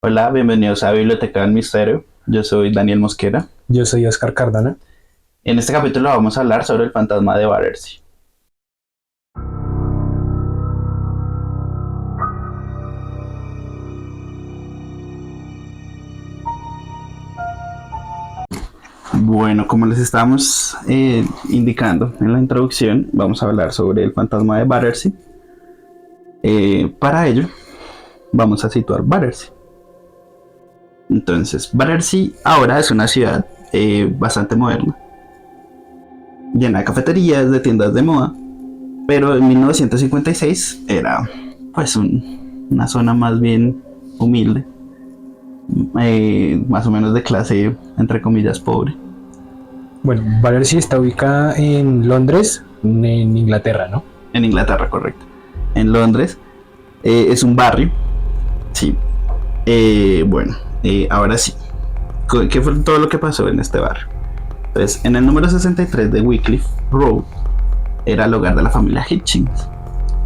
Hola, bienvenidos a Biblioteca del Misterio. Yo soy Daniel Mosquera. Yo soy Oscar Cardona. En este capítulo vamos a hablar sobre el fantasma de Battersea. Bueno, como les estábamos indicando en la introducción, vamos a hablar sobre el fantasma de Battersea. Para ello, vamos a situar Battersea. Entonces, Battersea ahora es una ciudad bastante moderna, llena de cafeterías, de tiendas de moda, pero en 1956 era pues una zona más bien humilde, más o menos de clase entre comillas pobre. Bueno, Battersea está ubicada en Londres, en Inglaterra, ¿no? En Inglaterra, correcto. En Londres es un barrio, sí. Ahora sí. ¿Qué fue todo lo que pasó en este barrio? Entonces, en el número 63 de Wycliffe Road era el hogar de la familia Hitchings.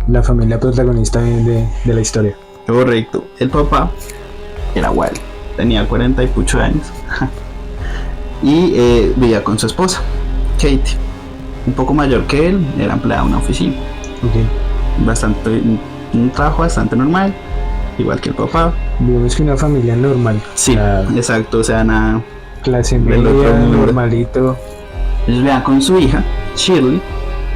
La familia protagonista de la historia. Correcto. El papá era Wally, tenía 40 y pucho años y vivía con su esposa, Katie, un poco mayor que él, era empleada de una oficina. Okay. Un trabajo bastante normal, igual que el papá. Digamos que una familia normal. Sí, exacto, o sea, nada clase del otro media, mundo. normalito. Ellos vivían con su hija, Shirley,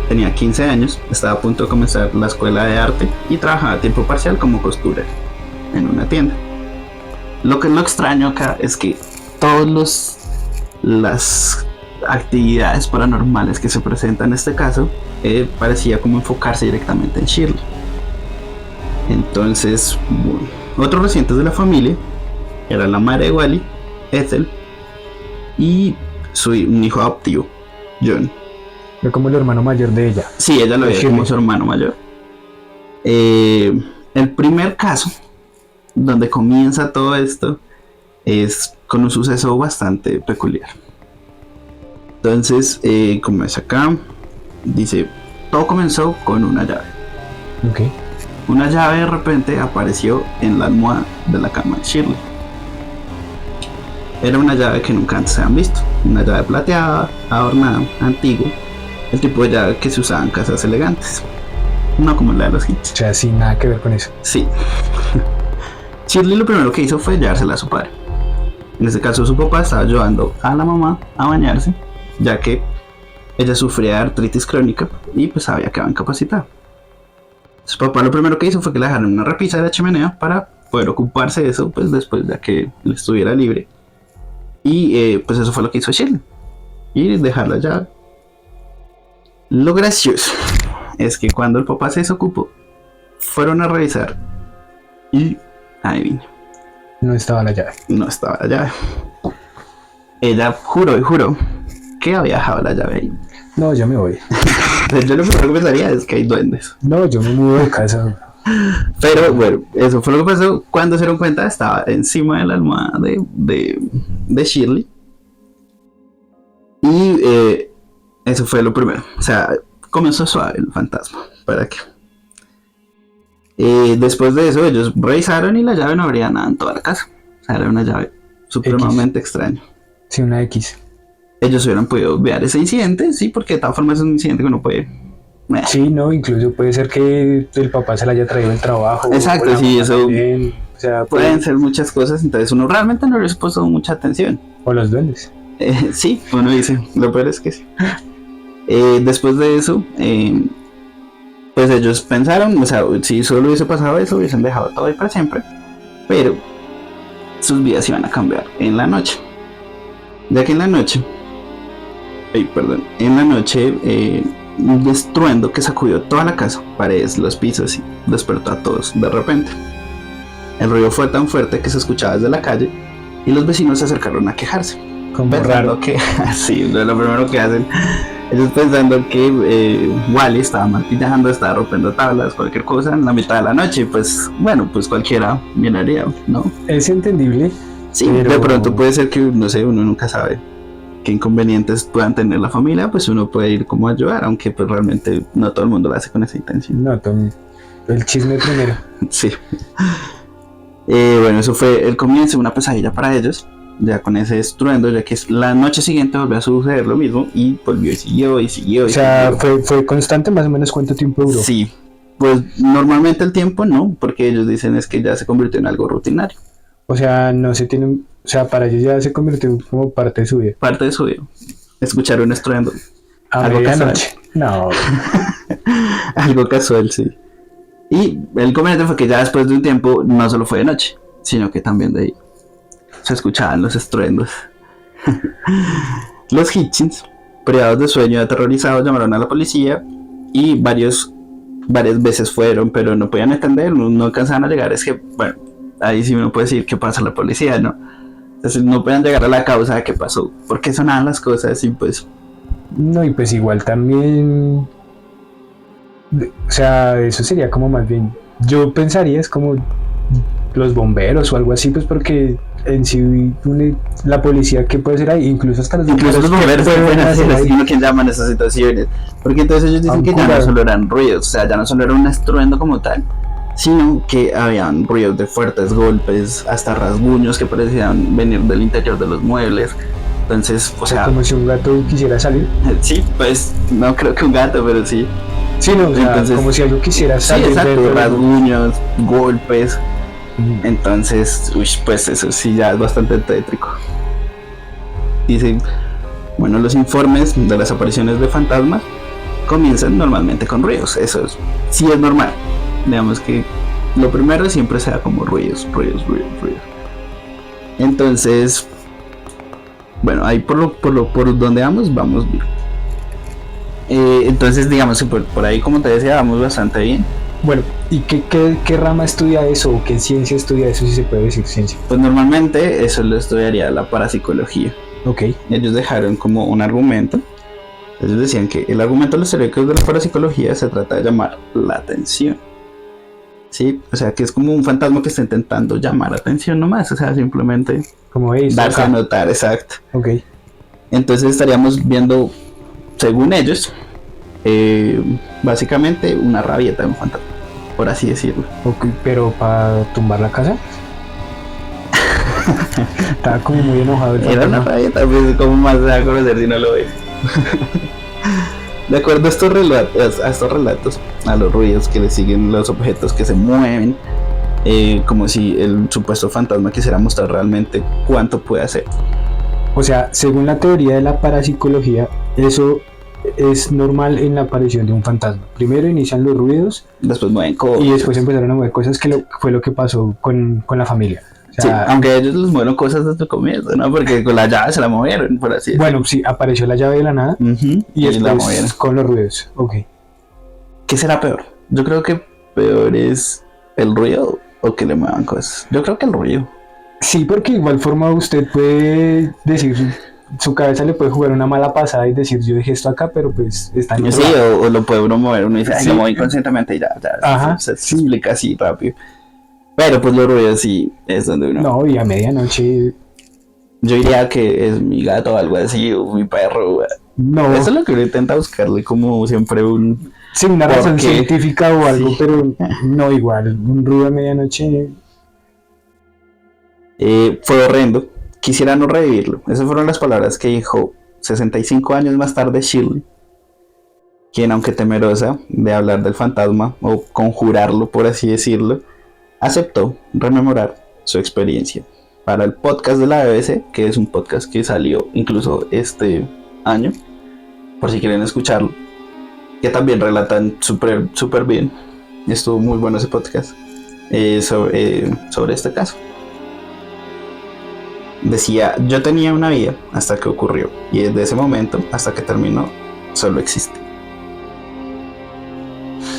tenía 15 años, estaba a punto de comenzar la escuela de arte y trabajaba a tiempo parcial como costurera en una tienda. Lo extraño acá es que todas las actividades paranormales que se presentan en este caso parecía como enfocarse directamente en Shirley. Entonces, bueno, otros recientes de la familia era la madre de Wally, Ethel, y un hijo adoptivo, John. Era como el hermano mayor de ella. Sí, ella lo veía como su hermano mayor. El primer caso donde comienza todo esto es con un suceso bastante peculiar. Entonces, como es acá, dice, todo comenzó con una llave. Okay. Una llave de repente apareció en la almohada de la cama de Shirley. Era una llave que nunca antes se habían visto. Una llave plateada, adornada, antigua. El tipo de llave que se usaba en casas elegantes. No como la de los Hitch. O sea, sin nada que ver con eso. Sí. Shirley lo primero que hizo fue llevársela a su padre. En este caso su papá estaba ayudando a la mamá a bañarse, ya que ella sufría de artritis crónica y pues había quedado incapacitada. Su papá lo primero que hizo fue que la dejaron en una repisa de la chimenea para poder ocuparse de eso pues después de que él estuviera libre. Y pues eso fue lo que hizo Shirley. Y dejarla ya. Lo gracioso es que cuando el papá se desocupó, fueron a revisar y adivina. No estaba la llave. No estaba la llave. Ella juró y juró que había dejado la llave ahí. No, yo me voy. Yo lo primero que pensaría es que hay duendes. No, yo me mudo de casa. Pero bueno, eso fue lo que pasó. Cuando se dieron cuenta, estaba encima de la almohada de Shirley. Y eso fue lo primero. O sea, comenzó suave el fantasma. ¿Para qué? Después de eso, ellos revisaron y la llave no habría nada en toda la casa. O sea, era una llave supremamente extraña. Sí, una X. Ellos hubieran podido obviar ese incidente, sí, porque de todas formas es un incidente que uno puede. Sí, no, incluso puede ser que el papá se la haya traído del trabajo. Exacto, sí, eso. También. O sea, pueden ser muchas cosas, entonces uno realmente no les puso mucha atención. O los duendes. Sí, uno dice, lo peor es que sí. Después de eso, pues ellos pensaron, o sea, si solo hubiese pasado eso, hubiesen dejado todo ahí para siempre, pero sus vidas iban a cambiar en la noche. Ya que en la noche, un estruendo que sacudió toda la casa, paredes, los pisos y despertó a todos de repente. El ruido fue tan fuerte que se escuchaba desde la calle y los vecinos se acercaron a quejarse. Como pensando raro. que, sí, lo primero que hacen, ellos pensando que Wally estaba martillando, estaba rompiendo tablas, cualquier cosa en la mitad de la noche, pues bueno, pues cualquiera miraría, ¿no? Es entendible. Sí, pero de pronto puede ser que, no sé, uno nunca sabe qué inconvenientes puedan tener la familia, pues uno puede ir como a ayudar, aunque pues realmente no todo el mundo lo hace con esa intención. No, el chisme primero. Sí. Bueno, eso fue el comienzo de una pesadilla para ellos. Ya con ese estruendo, ya que la noche siguiente volvió a suceder lo mismo y volvió y siguió y siguió. O sea, fue constante, más o menos cuánto tiempo duró. Sí, pues normalmente el tiempo no, porque ellos dicen es que ya se convirtió en algo rutinario. O sea, no se tienen, o sea, para ellos ya se convirtió como parte de su vida. Parte de su vida. Escuchar un estruendo. A Algo medianoche. No. Algo casual, sí. Y el inconveniente fue que ya después de un tiempo no solo fue de noche, sino que también de día. Se escuchaban los estruendos. Los Hitchens, privados de sueño y aterrorizados, llamaron a la policía y varias veces fueron, pero no podían entender, no alcanzaban a llegar. Es que, bueno, ahí sí uno puede decir qué pasa la policía, ¿no? Entonces no podían llegar a la causa de qué pasó, porque sonaban las cosas y pues... No, y pues igual también... O sea, eso sería como más bien... Yo pensaría es como los bomberos o algo así, pues porque en sí la policía que puede ser ahí, incluso hasta los bomberos pueden hacer así, ¿no? Que llaman esas situaciones, porque entonces ellos dicen que ya no solo eran ruidos, o sea, ya no solo era un estruendo como tal, sino que habían ruidos de fuertes golpes, hasta rasguños que parecían venir del interior de los muebles. Entonces, o sea, como si un gato quisiera salir. Sí, pues no creo que un gato, pero sí. Sí, no, o sea, entonces, como si algo quisiera salir. Sí, exacto, rasguños, golpes. Entonces, pues eso sí ya es bastante tétrico. Dicen, bueno, los informes de las apariciones de fantasmas comienzan normalmente con ruidos. Eso sí es normal. Digamos que lo primero siempre sea como ruidos. Entonces, bueno, ahí por donde vamos bien. Entonces, digamos que por ahí, como te decía, vamos bastante bien. Bueno, ¿y qué rama estudia eso o qué ciencia estudia eso, si se puede decir ciencia? Pues normalmente eso lo estudiaría la parapsicología. Ok. Ellos dejaron como un argumento. Ellos decían que el argumento de los teóricos de la parapsicología se trata de llamar la atención. Sí, o sea que es como un fantasma que está intentando llamar atención nomás, o sea, simplemente como darse a notar, exacto. Ok. Entonces estaríamos viendo, según ellos, básicamente una rabieta de un fantasma, por así decirlo. Ok, pero para tumbar la casa. Estaba como muy enojado el fantasma. Era una rabieta, pues como más se va a conocer si no lo ves. De acuerdo a estos relatos, a los ruidos que le siguen los objetos que se mueven, como si el supuesto fantasma quisiera mostrar realmente cuánto puede hacer. O sea, según la teoría de la parapsicología, eso es normal en la aparición de un fantasma. Primero inician los ruidos, después mueven cosas. Y después empezaron a mover cosas, que fue lo que pasó con la familia. O sea, sí, aunque ellos les movieron cosas desde el comienzo, ¿no? Porque con la llave se la movieron, por así decirlo. Bueno, sí, apareció la llave de la nada, y después la movieron con los ruidos. Ok. ¿Qué será peor? Yo creo que peor es el ruido o que le muevan cosas. Yo creo que el ruido. Sí, porque de igual forma usted puede decir, su cabeza le puede jugar una mala pasada y decir, yo dejé esto acá, pero pues está en sí, o lo puede uno mover, uno dice, ay, sí, lo moví inconscientemente y ya. Ajá, se explica así rápido. Pero pues los ruidos sí es donde uno... No, y a medianoche... Yo diría que es mi gato o algo así, o mi perro. No. Eso es lo que uno intenta buscarle, como siempre un... Sí, una razón científica o algo, sí. Pero no igual, un ruido a medianoche... fue horrendo. Quisiera no revivirlo. Esas fueron las palabras que dijo 65 años más tarde Shirley, quien, aunque temerosa de hablar del fantasma o conjurarlo, por así decirlo, aceptó rememorar su experiencia para el podcast de la BBC, que es un podcast que salió incluso este año, por si quieren escucharlo, que también relatan súper bien. Estuvo muy bueno ese podcast sobre este caso. Decía, yo tenía una vida hasta que ocurrió, y desde ese momento hasta que terminó, solo existe.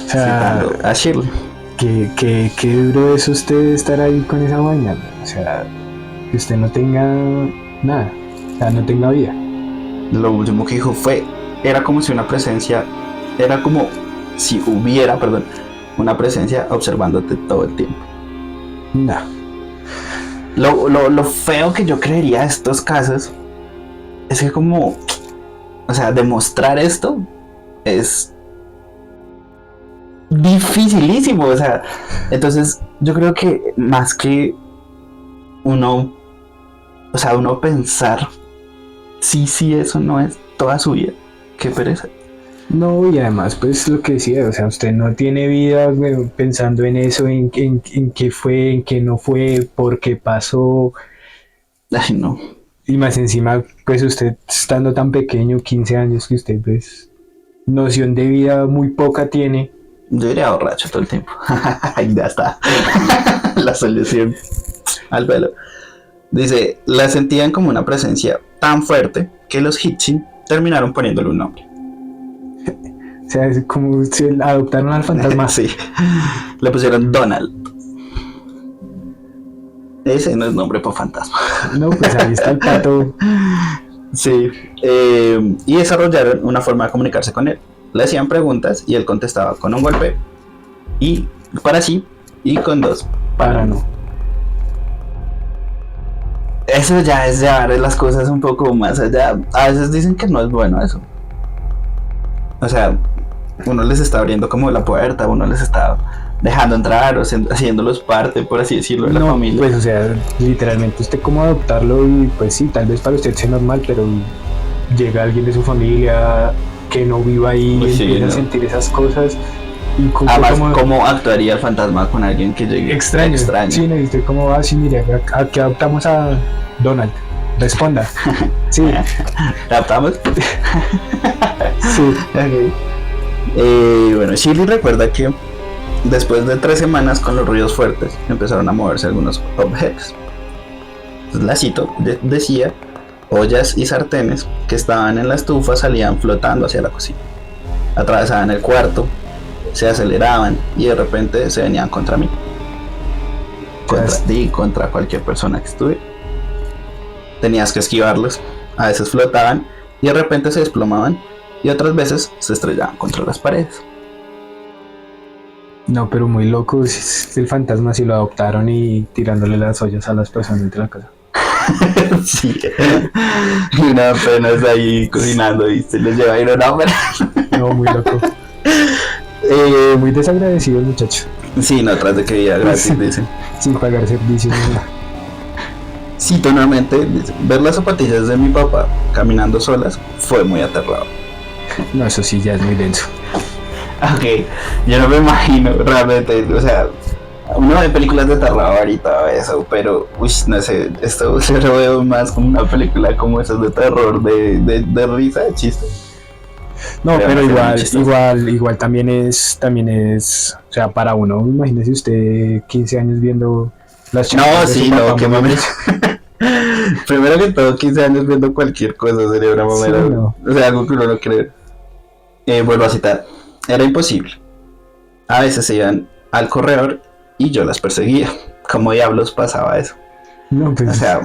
O sea, citando a Shirley. Qué duro es usted estar ahí con esa vaina. O sea, que usted no tenga nada, o sea, no tenga vida. Lo último que dijo era como si una presencia, era como si hubiera, una presencia observándote todo el tiempo. No. Lo feo que yo creería de estos casos es que como, o sea, demostrar esto es dificilísimo, o sea, entonces yo creo que más que uno, o sea, uno pensar sí, eso no es toda su vida, qué pereza. No, y además, pues lo que decía, o sea, usted no tiene vida pensando en eso, en qué fue, en qué no fue, por qué pasó, Ay, no, y más encima, pues usted estando tan pequeño, 15 años, que usted, pues, noción de vida muy poca tiene. yo iría borracho todo el tiempo. Ahí ya está. La solución al pelo. Dice, la sentían como una presencia tan fuerte que los Hitchin terminaron poniéndole un nombre. O sea, es como si adoptaron al fantasma. Sí, le pusieron Donald. Ese no es nombre para fantasma. No, pues ahí está el pato. Sí, y desarrollaron una forma de comunicarse con él. Le hacían preguntas y él contestaba con un golpe y para sí y con dos Para no. Eso ya es llevar las cosas un poco más allá. A veces dicen que no es bueno eso. O sea, uno les está abriendo como la puerta, uno les está dejando entrar o haciéndolos parte, por así decirlo, de la No, familia. pues o sea, literalmente usted cómo adoptarlo y pues sí, tal vez para usted sea normal, pero llega alguien de su familia que no viva ahí Pues y sí, empieza no. a sentir esas cosas y Además, ¿cómo actuaría el fantasma con alguien que llegue extraño. Sí, no, y usted cómo va, sí, mire, aquí adoptamos a Donald. Responda. Sí, ¿Adaptamos? sí. Ok. Bueno, Shirley recuerda que después de 3 semanas con los ruidos fuertes empezaron a moverse algunos objetos. Entonces, la cito, decía, ollas y sartenes que estaban en la estufa salían flotando hacia la cocina. Atravesaban el cuarto, se aceleraban y de repente se venían contra mí. Contra ti, contra cualquier persona que estuviera. Tenías que esquivarlos, a veces flotaban y de repente se desplomaban y otras veces se estrellaban contra las paredes. No, pero muy loco es el fantasma si lo adoptaron y tirándole las ollas a las personas de la casa. Sí, y una apenas ahí cocinando y se les lleva y no, pero... No, muy loco. Muy desagradecido el muchacho, Sí, no, tras de que vida gratis, dicen. sin pagar servicios ni nada. Cito nuevamente, dice, ver las zapatillas de mi papá caminando solas fue muy aterrador. No, eso sí ya es muy denso. Ok, yo no me imagino realmente, o sea, uno ve películas de terror y todo eso, pero, uy, no sé, esto se lo veo más como una película como esas de terror, de risa, de chiste. No, pero no sé, igual también es, o sea, para uno, imagínese usted 15 años viendo las No, chapas de sí, su no, papá qué muriéndose. Primero que todo, 15 años viendo cualquier cosa sería una mamera, Sí, no. o sea, algo que uno no cree. Vuelvo a citar, era imposible. A veces se iban al corredor y yo las perseguía. ¿Cómo diablos pasaba eso? No, pues, O sea,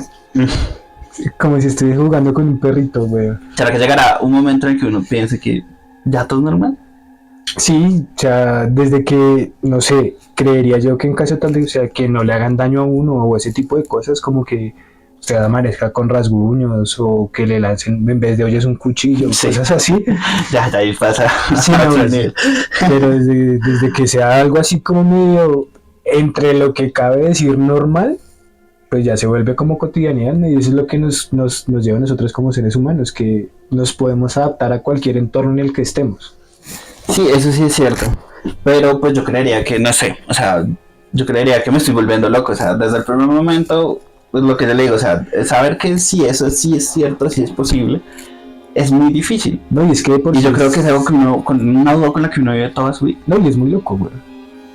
como si estuviera jugando con un perrito, güey. ¿será que llegará un momento en el que uno piense que ya todo es normal? Sí, o sea, desde que, no sé, creería yo que en caso tal de, o sea, que no le hagan daño a uno o ese tipo de cosas, como que usted amanezca con rasguños o que le lancen en vez de ollas un cuchillo, Sí. cosas así. Ya ahí pasa. Sí, a no, otro es- nivel. pero desde que sea algo así como medio entre lo que cabe decir normal, pues ya se vuelve como cotidianidad, ¿no? Y eso es lo que nos lleva a nosotros como seres humanos, que nos podemos adaptar a cualquier entorno en el que estemos. Sí, eso sí es cierto. Pero pues yo creería que, no sé, o sea, yo creería que me estoy volviendo loco. O sea, desde el primer momento, pues lo que yo le digo, o sea, saber que si eso sí es cierto, si es posible, es muy difícil. No, y es que de por Y sí yo creo que es algo que uno, con una duda con la que uno vive toda su vida. No, y es muy loco, güey.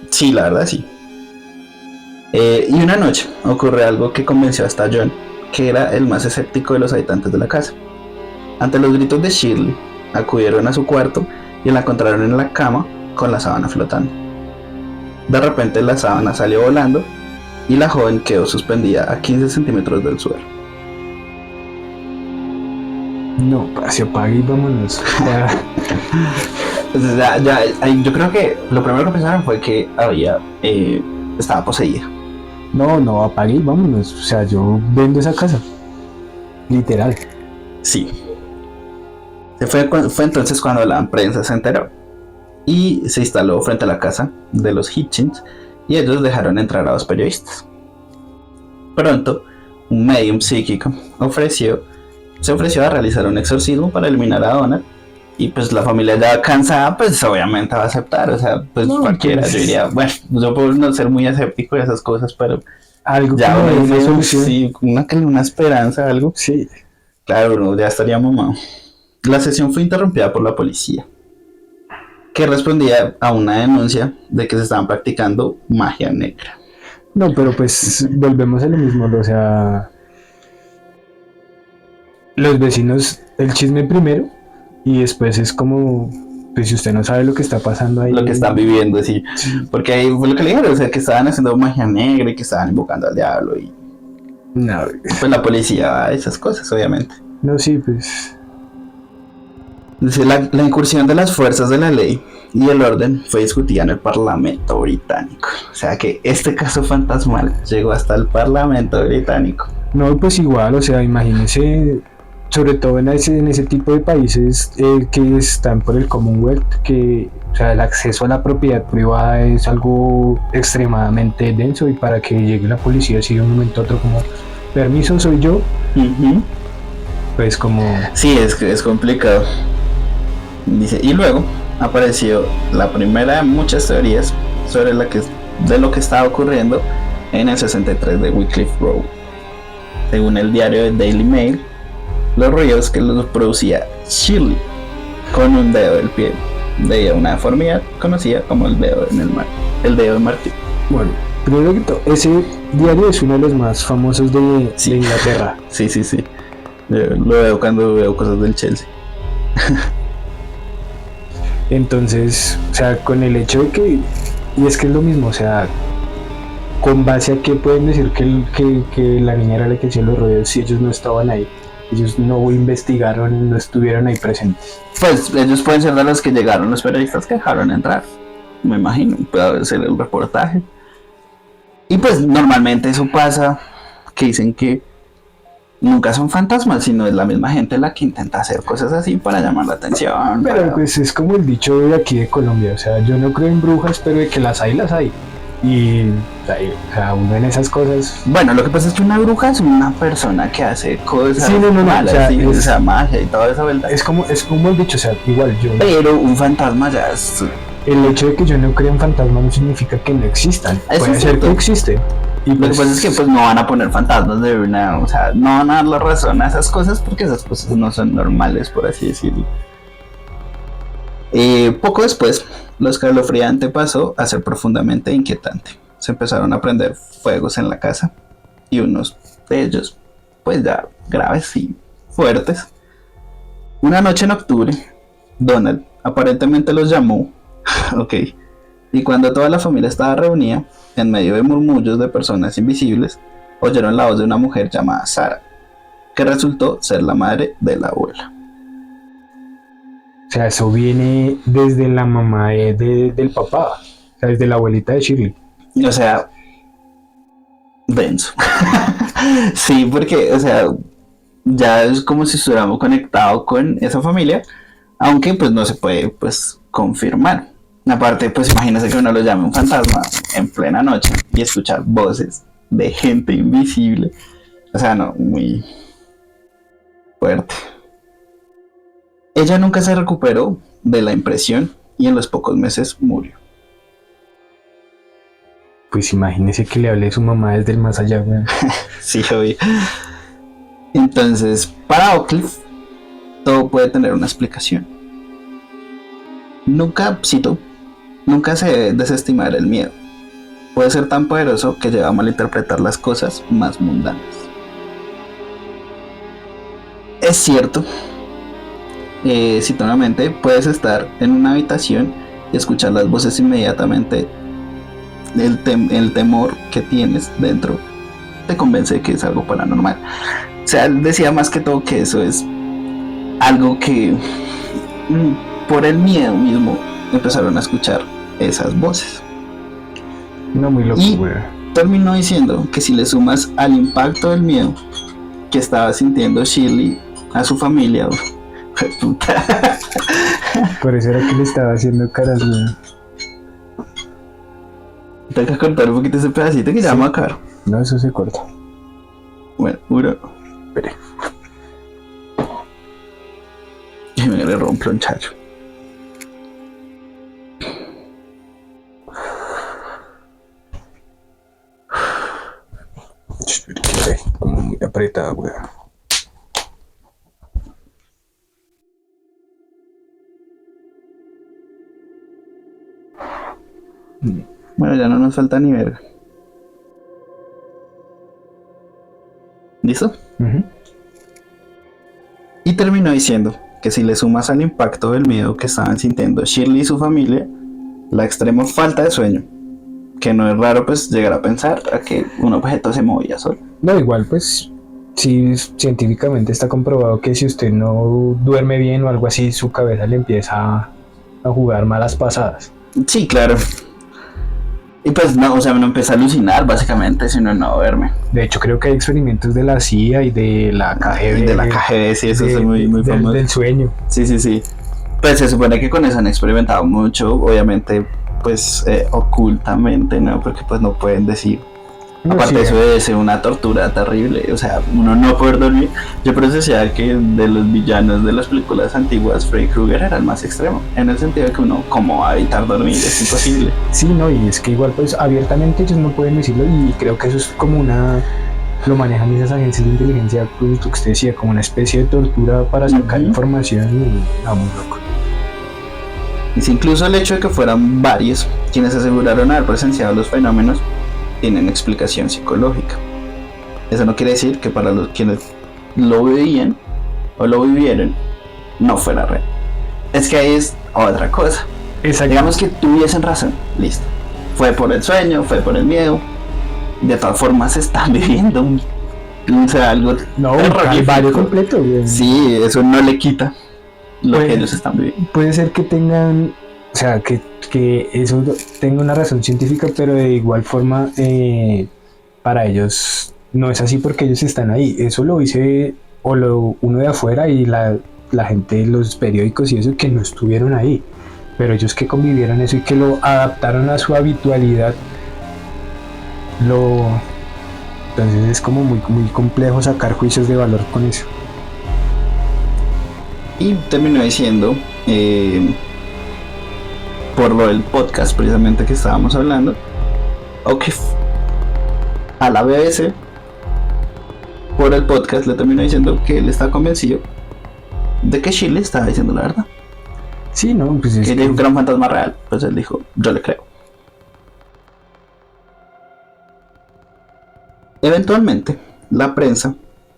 Sí, la verdad sí. Y una noche ocurre algo que convenció hasta a John, que era el más escéptico de los habitantes de la casa. Ante los gritos de Shirley, acudieron a su cuarto y la encontraron en la cama con la sábana flotando. De repente la sábana salió volando y la joven quedó suspendida a 15 centímetros del suelo. No, se apague y vámonos. Ya. Entonces, yo creo que lo primero que pensaron fue que estaba poseída. No, apague y vámonos. O sea, yo vendo esa casa. Literal. Sí. Fue entonces cuando la prensa se enteró. y se instaló frente a la casa de los Hitchens y ellos dejaron entrar a dos periodistas. Pronto, un medium psíquico se ofreció a realizar un exorcismo para eliminar a Donald. Y pues la familia ya cansada, pues obviamente va a aceptar, o sea, pues no, cualquiera, pues, yo diría, bueno, yo puedo no ser muy escéptico de esas cosas, pero algo ya una solución. Sí, una esperanza, algo. Sí. Claro, uno ya estaría mamado. La sesión fue interrumpida por la policía, que respondía a una denuncia de que se estaban practicando magia negra. No, pero pues volvemos a lo mismo, o sea, los vecinos, el chisme primero. Y después es como, pues si usted no sabe lo que está pasando ahí. Lo que están viviendo, sí. Porque ahí fue lo que le dijeron, o sea, que estaban haciendo magia negra y que estaban invocando al diablo. Y no. Pues la policía va a esas cosas, obviamente. No, sí, pues. Dice, la incursión de las fuerzas de la ley y el orden fue discutida en el Parlamento británico. O sea que este caso fantasmal llegó hasta el Parlamento británico. No, pues igual, o sea, imagínese... Sobre todo en ese tipo de países que están por el Commonwealth, que o sea, el acceso a la propiedad privada es algo extremadamente denso, y para que llegue la policía así de un momento a otro como, permiso, soy yo, pues como... Sí, es complicado. Dice, y luego apareció la primera de muchas teorías sobre de lo que estaba ocurriendo en el 63 de Wycliffe Road. Según el diario The Daily Mail, los ruidos que los producía Shirley con un dedo del pie de una deformidad conocida como el dedo de Martín. Bueno, primero que todo, ese diario es uno de los más famosos de Inglaterra. Sí. Yo lo veo cuando veo cosas del Chelsea. Entonces, o sea, con el hecho de que, y es que es lo mismo, o sea, con base a qué pueden decir que la niña era la que hacía los ruidos si ellos no estaban ahí. Ellos no investigaron, no estuvieron ahí presentes. Pues ellos pueden ser de los que llegaron, los periodistas que dejaron entrar. Me imagino, puede ser el reportaje. Y pues normalmente eso pasa, que dicen que nunca son fantasmas, sino es la misma gente la que intenta hacer cosas así para llamar la atención. Pero pues es como el dicho de aquí de Colombia, o sea, yo no creo en brujas, pero de que las hay, las hay. Y o sea, uno en esas cosas. Bueno, lo que pasa es que una bruja es una persona que hace cosas malas, o sea, magia y toda esa vuelta. Es como el dicho, o sea, igual yo. Pero un fantasma ya es. El hecho de que yo no crea en fantasmas no significa que no existan. Puede ser que existen. Y lo que pasa es que pues no van a poner fantasmas de una, o sea, no van a dar la razón a esas cosas porque esas cosas no son normales, por así decirlo. Poco después, lo escalofriante pasó a ser profundamente inquietante. Se empezaron a prender fuegos en la casa y unos de ellos, pues ya graves y fuertes. Una noche en octubre, Donald aparentemente los llamó, ok, y cuando toda la familia estaba reunida, en medio de murmullos de personas invisibles, oyeron la voz de una mujer llamada Sara, que resultó ser la madre de la abuela. O sea, eso viene desde la mamá del papá, o sea, desde la abuelita de Shirley. O sea, denso. Sí, porque, o sea, ya es como si estuviéramos conectados con esa familia, aunque pues no se puede pues confirmar. Aparte, pues imagínese que uno lo llame un fantasma en plena noche y escuchar voces de gente invisible. O sea, no, muy fuerte. Ella nunca se recuperó de la impresión y en los pocos meses murió. Pues imagínese que le hablé a su mamá desde el más allá, güey. Sí, obvio. Entonces, para Wycliffe, todo puede tener una explicación. Nunca se debe desestimar el miedo. Puede ser tan poderoso que lleva a malinterpretar las cosas más mundanas. Es cierto, cito nuevamente, puedes estar en una habitación y escuchar las voces inmediatamente. El temor que tienes dentro te convence de que es algo paranormal. O sea, él decía más que todo que eso es algo que por el miedo mismo empezaron a escuchar esas voces. No, muy loco, güey. Terminó diciendo que si le sumas al impacto del miedo que estaba sintiendo Shirley a su familia, Por eso era que le estaba haciendo caras, weón. Tengo que cortar un poquito ese pedacito que ya me va a acabar. No, eso se corta. Bueno, uno. Espere. Y me agarró un plonchacho. Como muy apretada, weón. Bueno, ya no nos falta ni verga. ¿Listo? Uh-huh. Y terminó diciendo que si le sumas al impacto del miedo que estaban sintiendo Shirley y su familia, la extrema falta de sueño, que no es raro pues llegar a pensar a que un objeto se movía solo. No, igual pues sí, científicamente está comprobado que si usted no duerme bien o algo así, su cabeza le empieza a jugar malas pasadas. Sí, claro. Y pues no, o sea, uno empieza a alucinar básicamente si uno no duerme. De hecho, creo que hay experimentos de la CIA y de la KGB. De la KGB, sí, eso es muy famoso. Del sueño. Sí. Pues se supone que con eso han experimentado mucho, obviamente, pues ocultamente, ¿no? Porque pues no pueden decir. No, Aparte sí, eso debe ser una tortura terrible, o sea, uno no poder dormir. Yo por eso decía que de los villanos de las películas antiguas, Freddy Krueger era el más extremo, en el sentido de que uno, ¿cómo va a evitar dormir? Es imposible. Sí, no, y es que igual pues abiertamente ellos no pueden decirlo y creo que eso es como lo manejan esas agencias de inteligencia, pues, lo que usted decía, como una especie de tortura para sacar información y muy loco. Y si incluso el hecho de que fueran varios quienes aseguraron haber presenciado los fenómenos, tienen explicación psicológica. Eso no quiere decir que para los quienes lo veían o lo vivieron no fuera real. Es que ahí es otra cosa. Exacto. Digamos que tuviesen razón, listo. Fue por el sueño, fue por el miedo. De todas formas están viviendo o sea, algo No, un calvario completo, güey. Sí, eso no le quita lo que ellos están viviendo. Puede ser que tengan, o sea, que eso tenga una razón científica, pero de igual forma para ellos no es así porque ellos están ahí. Eso lo dice uno de afuera y la gente, los periódicos y eso que no estuvieron ahí. Pero ellos que convivieron eso y que lo adaptaron a su habitualidad, entonces es como muy, muy complejo sacar juicios de valor con eso. Y terminó diciendo, por lo del podcast precisamente que estábamos hablando, a la BBC, por el podcast le terminó diciendo que él está convencido de que Shirley estaba diciendo la verdad. Sí, no, pues es que dijo que era un fantasma real, pues él dijo, yo le creo. Eventualmente, la prensa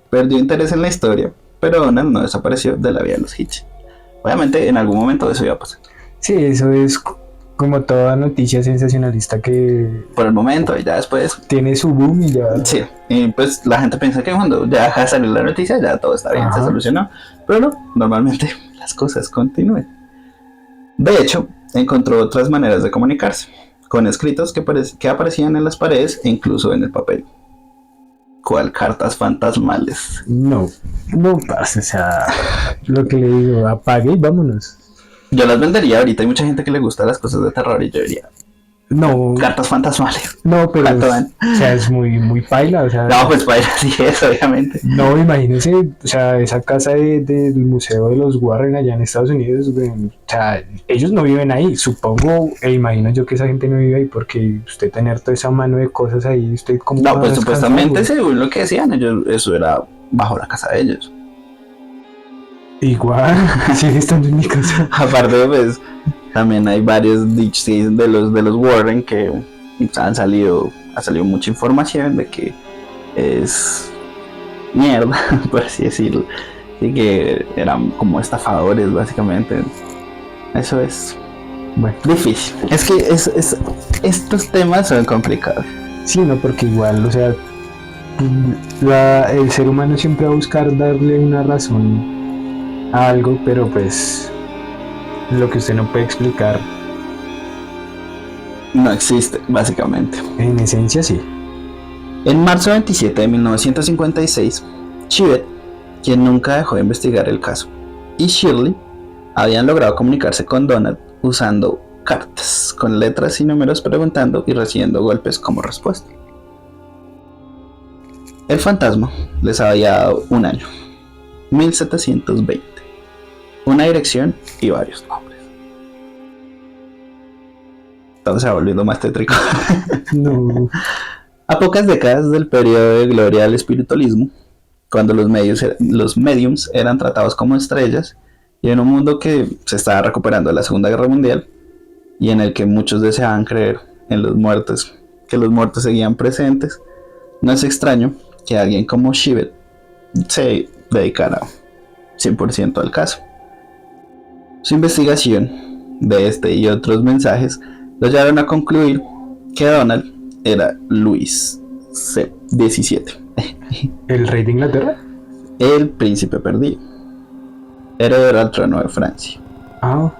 perdió interés en la historia, pero Donald no desapareció de la vida de los Hitch. Obviamente, en algún momento eso iba a pasar. Sí, eso es como toda noticia sensacionalista que por el momento y ya después tiene su boom y ya. Sí, y pues la gente piensa que cuando ya deja de salir la noticia ya todo está bien, se solucionó, pero no, normalmente las cosas continúan. De hecho, encontró otras maneras de comunicarse, con escritos que aparecían en las paredes e incluso en el papel. ¿Cuál? Cartas fantasmales. No pasa, o sea, lo que le digo, apague y vámonos. Yo las vendería ahorita, hay mucha gente que le gusta las cosas de terror y yo diría, no, cartas fantasmales. No, pero o sea, es muy, muy paila, o sea. No, pues paila sí es, obviamente. No, imagínense, o sea, esa casa del museo de los Warren allá en Estados Unidos, o sea, ellos no viven ahí, supongo, imagino yo que esa gente no vive ahí, porque usted tener toda esa mano de cosas ahí, usted como. No, pues supuestamente según lo que decían ellos, eso era bajo la casa de ellos. Igual, sigue estando en mi casa. Aparte, pues, también hay varios dichos de los Warren que ha salido mucha información de que es mierda, por así decirlo, y que eran como estafadores, básicamente. Eso es difícil. Es que estos temas son complicados. Sí, no, porque igual, o sea, el ser humano siempre va a buscar darle una razón a algo, pero pues lo que usted no puede explicar no existe, básicamente. En esencia sí. En marzo 27 de 1956, Chivet, quien nunca dejó de investigar el caso, y Shirley habían logrado comunicarse con Donald usando cartas, con letras y números, preguntando y recibiendo golpes como respuesta. El fantasma les había dado un año, 1720, una dirección y varios nombres. Todo se va volviendo más tétrico. No. A pocas décadas del periodo de gloria del espiritualismo, cuando los mediums eran tratados como estrellas, y en un mundo que se estaba recuperando de la Segunda Guerra Mundial, y en el que muchos deseaban creer en los muertos, que los muertos seguían presentes, no es extraño que alguien como Shivet se dedicara 100% al caso. Su investigación de este y otros mensajes lo llevaron a concluir que Donald era Luis XVII, ¿El rey de Inglaterra? el príncipe perdido, heredero al trono de Francia,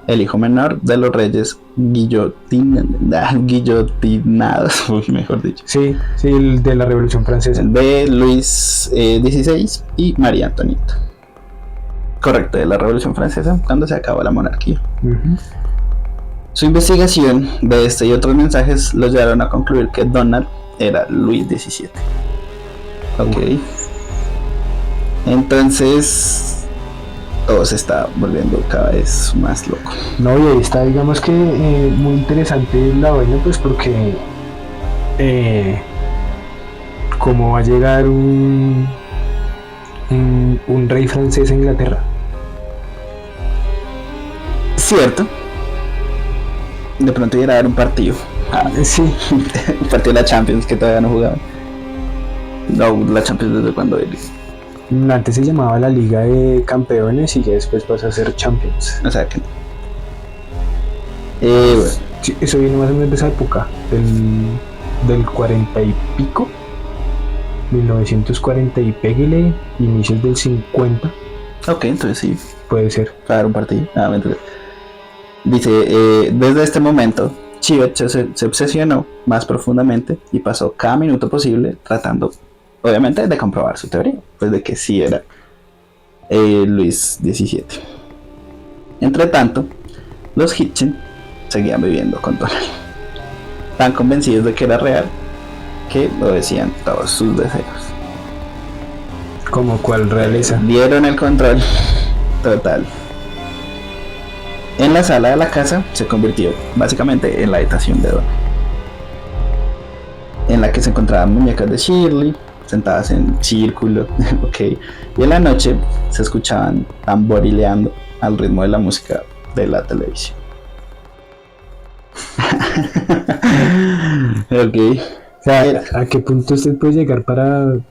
el hijo menor de los reyes guillotinados, mejor dicho. Sí, el de la Revolución Francesa. De Luis XVI y María Antonieta. Correcto, de la Revolución Francesa, cuando se acabó la monarquía. Uh-huh. Su investigación de este y otros mensajes los llevaron a concluir que Donald era Luis XVII. Ok. Entonces, todo se está volviendo cada vez más loco. No, y ahí está, digamos que muy interesante la vaina, pues porque cómo va a llegar un rey francés a Inglaterra. Cierto. De pronto iba a dar un partido. Sí. Un partido de la Champions que todavía no jugaban. No, la Champions desde cuando él. Antes se llamaba la Liga de Campeones y ya después pasó a ser Champions. O sea que. Bueno. Sí, eso viene más o menos de esa época, del 40 y pico, 1940 y péguele, inicios del 50. Ok, entonces sí. Puede ser. Para dar un partido. Mentira. Dice, desde este momento, Chivet se obsesionó más profundamente y pasó cada minuto posible tratando, obviamente, de comprobar su teoría, pues de que sí era Luis XVII. Entre tanto, los Hitchin seguían viviendo con Donald, tan convencidos de que era real que obedecían todos sus deseos. ¿Como cuál realeza? Dieron el control total. En la sala de la casa se convirtió básicamente en la habitación de Donald, en la que se encontraban muñecas de Shirley sentadas en círculo, okay. Y en la noche se escuchaban tamborileando al ritmo de la música de la televisión. Ok. O sea, ¿a qué punto usted puede llegar para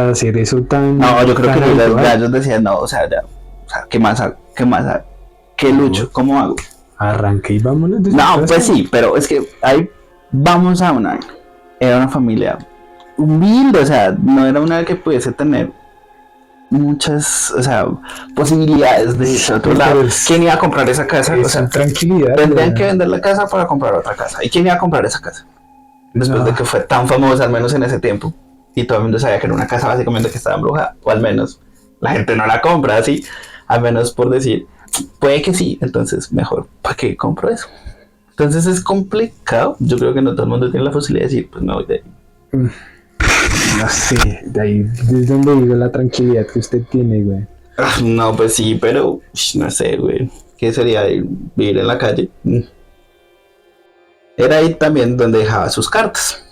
hacer eso tan... No, yo creo tan que los habitual? gallos decían, no, o sea, ya, o sea, ¿qué más hago? ¿Qué lucho? ¿Cómo hago? Arranque y vámonos. No, pues sí, pero es que ahí vamos a una... Era una familia humilde, o sea, no era una que pudiese tener muchas, o sea, posibilidades de irse a otro lado. ¿Quién iba a comprar esa casa? O sea, tranquilidad. tendrían que vender la casa para comprar otra casa. ¿Y quién iba a comprar esa casa? Después de que fue tan famosa, al menos en ese tiempo, y todo el mundo sabía que era una casa básicamente que estaba embrujada, o al menos la gente no la compra así, al menos por decir, puede que sí, entonces mejor, ¿para qué compro eso? Entonces es complicado. Yo creo que no todo el mundo tiene la posibilidad de decir, pues me voy de ahí. No sé, de ahí es donde digo la tranquilidad que usted tiene, güey. No, pues sí, pero no sé, güey. ¿Qué sería vivir en la calle? Era ahí también donde dejaba sus cartas,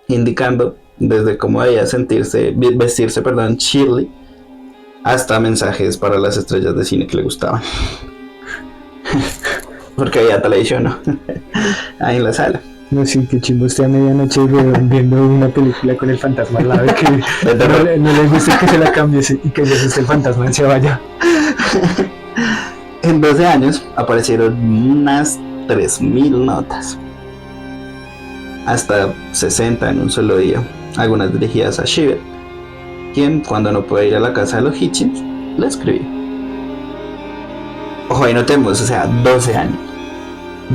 indicando desde cómo debía vestirse, Shirley, hasta mensajes para las estrellas de cine que le gustaban. Porque había televisión, ¿no? Ahí en la sala. No sé, qué chimbo usted a medianoche viendo una película con el fantasma al lado, que no le gusta que se la cambie y que ya el fantasma y se vaya. En 12 años aparecieron unas 3000 notas, hasta 60 en un solo día, algunas dirigidas a Shivet, quien, cuando no puede ir a la casa de los Hitchins, le escribía. Ojo, ahí notemos, o sea, 12 años.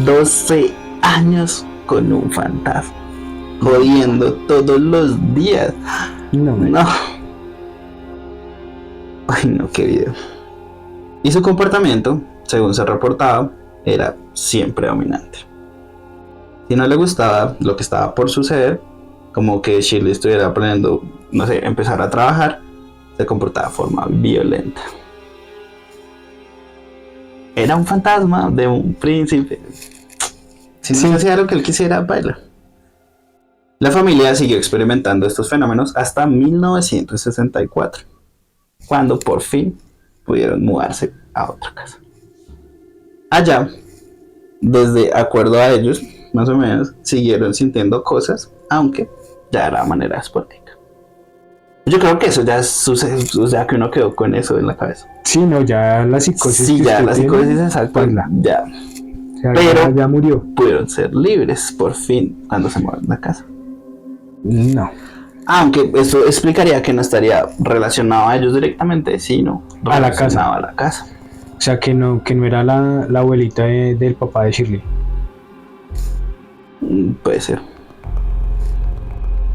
12 años con un fantasma, jodiendo todos los días. No. Ay, no, qué video. Y su comportamiento, según se reportaba, era siempre dominante. Si no le gustaba lo que estaba por suceder, como que Shirley estuviera aprendiendo, no sé, empezar a trabajar, se comportaba de forma violenta. Era un fantasma de un príncipe. Si no se hacía lo que él quisiera, baila. La familia siguió experimentando estos fenómenos hasta 1964, cuando por fin pudieron mudarse a otra casa. Allá, desde acuerdo a ellos, más o menos, siguieron sintiendo cosas, aunque ya era de manera esporádica. Yo creo que eso ya sucede, o sea, que uno quedó con eso en la cabeza. Sí, no, ya la psicosis. Sí, que ya usted la tiene, psicosis exacta, pues ya. o sea, Pero ya murió. pudieron ser libres por fin cuando se mudaron de la casa. No. Aunque eso explicaría que no estaría relacionado a ellos directamente, sino A la relacionado a la casa. O sea, que no era la abuelita del papá de Shirley. Puede ser.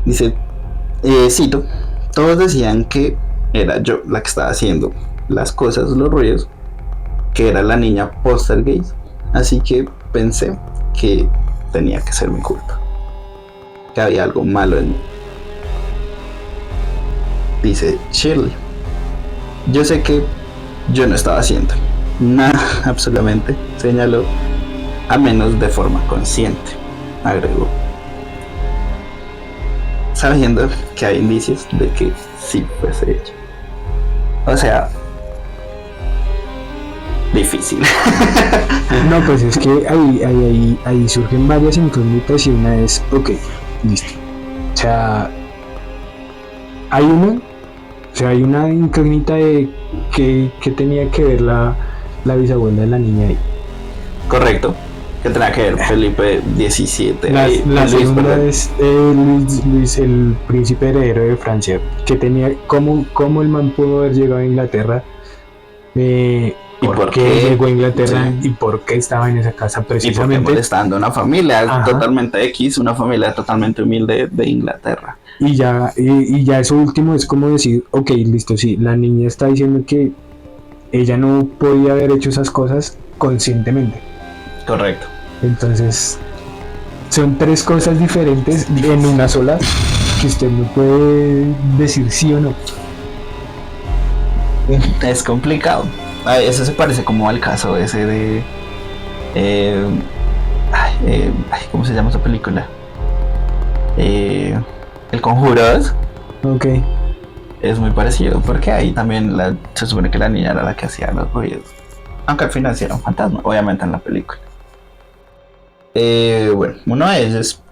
Dice, cito, todos decían que era yo la que estaba haciendo las cosas, los ruidos, que era la niña Poltergeist, así que pensé que tenía que ser mi culpa, que había algo malo en mí. Dice Shirley, yo sé que yo no estaba haciendo nada absolutamente, señaló, a menos de forma consciente, agregó, sabiendo que hay indicios de que sí fuese ella. O sea, difícil. No, pues es que ahí surgen varias incógnitas y una es, ok, listo. O sea, hay una incógnita de que tenía que ver la bisabuela de la niña ahí. Correcto. Que tenía que ver Felipe XVII. La segunda es Luis, el príncipe heredero de Francia, que tenía, ¿cómo el man pudo haber llegado a Inglaterra? ¿Y por qué llegó a Inglaterra? Sí. ¿Y por qué estaba en esa casa precisamente? Y por qué molestando a una familia Ajá. Totalmente X, una familia totalmente humilde de Inglaterra. Y ya eso último es como decir, ok, listo, sí, la niña está diciendo que ella no podía haber hecho esas cosas conscientemente. Correcto. Entonces, son tres cosas diferentes en una sola que usted no puede decir sí o no. Es complicado. Eso se parece como al caso ese de... ¿cómo se llama esa película? El Conjuro 2. Ok. Es muy parecido porque ahí también se supone que la niña era la que hacía los ruidos. Aunque al final sí era un fantasma, obviamente en la película. Bueno, uno de ellos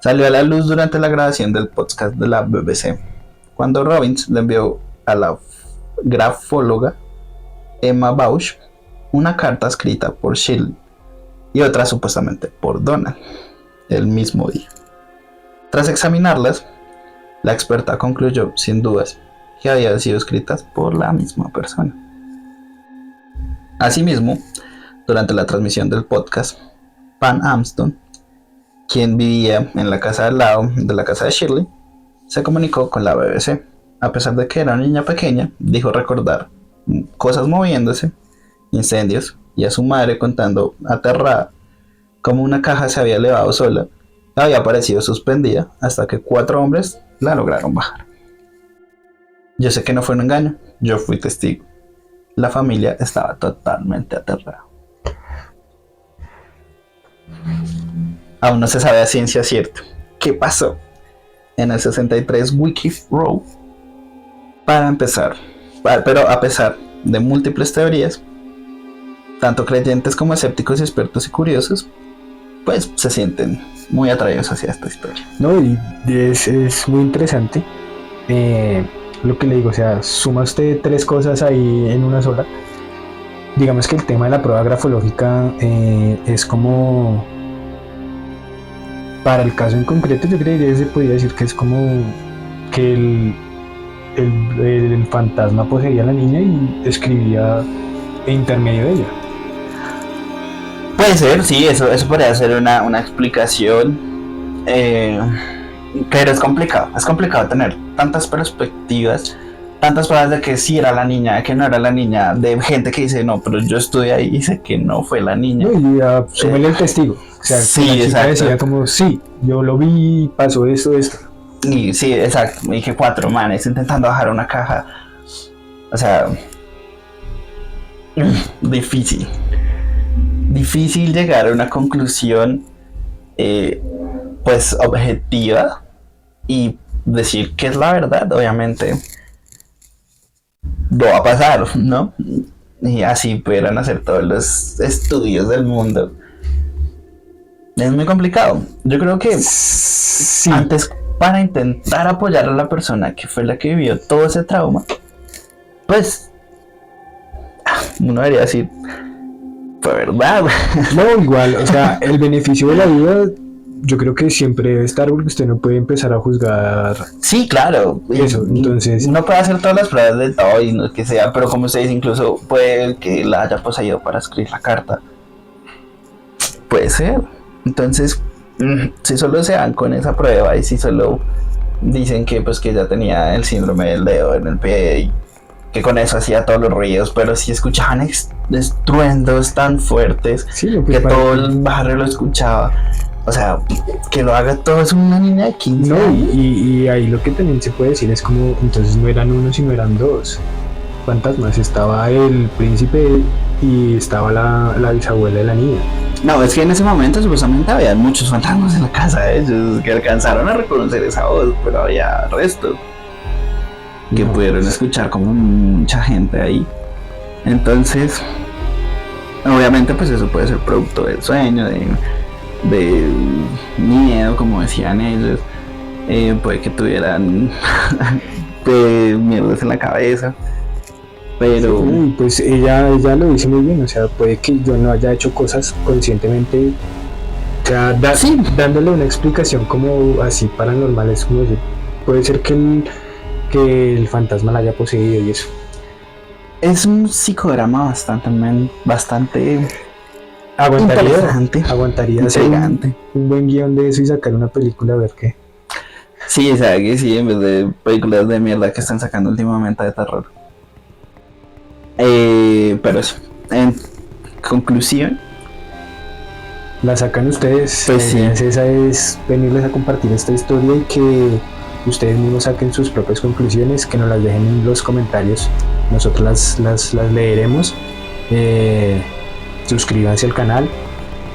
salió a la luz durante la grabación del podcast de la BBC, cuando Robbins le envió a la grafóloga Emma Bausch una carta escrita por Shirley y otra supuestamente por Donald el mismo día. Tras examinarlas, la experta concluyó sin dudas que habían sido escritas por la misma persona. Asimismo, durante la transmisión del podcast, Pam Armstrong, quien vivía en la casa al lado de la casa de Shirley, se comunicó con la BBC. A pesar de que era una niña pequeña, dijo recordar cosas moviéndose, incendios, y a su madre contando aterrada cómo una caja se había elevado sola, había aparecido suspendida hasta que 4 hombres la lograron bajar. Yo sé que no fue un engaño, yo fui testigo. La familia estaba totalmente aterrada. Aún no se sabe a ciencia cierta qué pasó en el 63 Wycliffe Road. Para empezar, pero a pesar de múltiples teorías, tanto creyentes como escépticos, expertos y curiosos, pues se sienten muy atraídos hacia esta historia. No, y es muy interesante lo que le digo, o sea, suma usted 3 cosas ahí en una sola. Digamos que el tema de la prueba grafológica es como, para el caso en concreto, yo creería que se podría decir que es como que el fantasma poseía a la niña y escribía en intermedio de ella. Puede ser, sí, eso podría ser una explicación, pero es complicado tener tantas perspectivas tantas pruebas de que sí era la niña, de que no era la niña, de gente que dice no, pero yo estuve ahí y dice que no fue la niña. No, y súmele el testigo. O sea, Sí, que la chica exacto. decía como, sí, yo lo vi, pasó esto. Y sí, exacto, y que 4 manes intentando bajar una caja. O sea, difícil. Difícil llegar a una conclusión pues objetiva y decir que es la verdad, obviamente. No va a pasar, ¿no? Y así pudieran hacer todos los estudios del mundo. Es muy complicado. Yo creo que Sí. antes, para intentar apoyar a la persona que fue la que vivió todo ese trauma, pues uno debería decir, fue verdad. No, igual, o sea, el beneficio de la duda, yo creo que siempre debe estar porque usted no puede empezar a juzgar. Sí, claro. Eso, entonces. Uno puede hacer todas las pruebas de todo y lo que sea, pero como usted dice, incluso puede que la haya poseído para escribir la carta. Puede ser. Entonces, si solo se dan con esa prueba y si solo dicen que pues que ella tenía el síndrome del dedo en el pie y que con eso hacía todos los ruidos, pero si escuchaban estruendos tan fuertes Sí, lo que todo el barrio lo escuchaba. O sea, que lo haga todo es una niña de 15 No, años. y ahí lo que también se puede decir es como, entonces no eran uno, sino eran dos fantasmas. Estaba el príncipe y estaba la bisabuela de la niña. No, es que en ese momento supuestamente había muchos fantasmas en la casa de ellos que alcanzaron a reconocer esa voz, pero había resto que No, pudieron escuchar como mucha gente ahí. Entonces, obviamente pues eso puede ser producto del sueño, de miedo, como decían ellos. Puede que tuvieran mierdas en la cabeza. Pero sí, pues ella lo dice muy bien, o sea, puede que yo no haya hecho cosas conscientemente, o sea, sí, dándole una explicación como así paranormal, es como decir, puede ser que el fantasma la haya poseído y eso. es un psicodrama bastante interesante, Aguantaría hacer intrigante. un buen guión de eso y sacar una película a ver qué. Sí, o sea, que sí, en vez de películas de mierda que están sacando últimamente de terror. Pero eso, en conclusión, La sacan ustedes, pues sí. esa es venirles a compartir esta historia y que ustedes mismos saquen sus propias conclusiones, que nos las dejen en los comentarios, nosotros las leeremos. Suscríbanse al canal,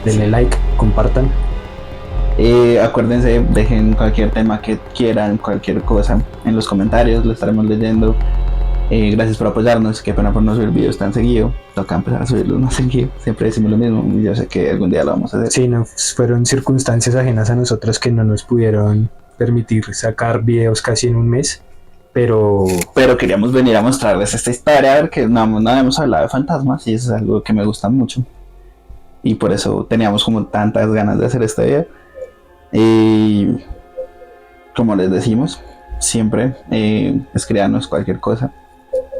denle like, compartan. Acuérdense, dejen cualquier tema que quieran, cualquier cosa en los comentarios, lo estaremos leyendo. Gracias por apoyarnos, qué pena por no subir videos tan seguido, toca empezar a subirlos más seguido, siempre decimos lo mismo y yo sé que algún día lo vamos a hacer. Sí, no, fueron circunstancias ajenas a nosotros que no nos pudieron permitir sacar videos casi en un mes, pero queríamos venir a mostrarles esta historia, porque no habíamos hablado de fantasmas y eso es algo que me gusta mucho y por eso teníamos como tantas ganas de hacer este video. Y como les decimos siempre, escríbanos cualquier cosa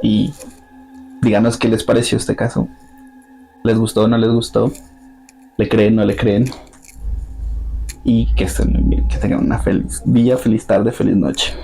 y díganos qué les pareció este caso. ¿Les gustó o no les gustó? ¿Le creen o no le creen? Y que estén muy bien, que tengan una feliz día, feliz tarde, feliz noche.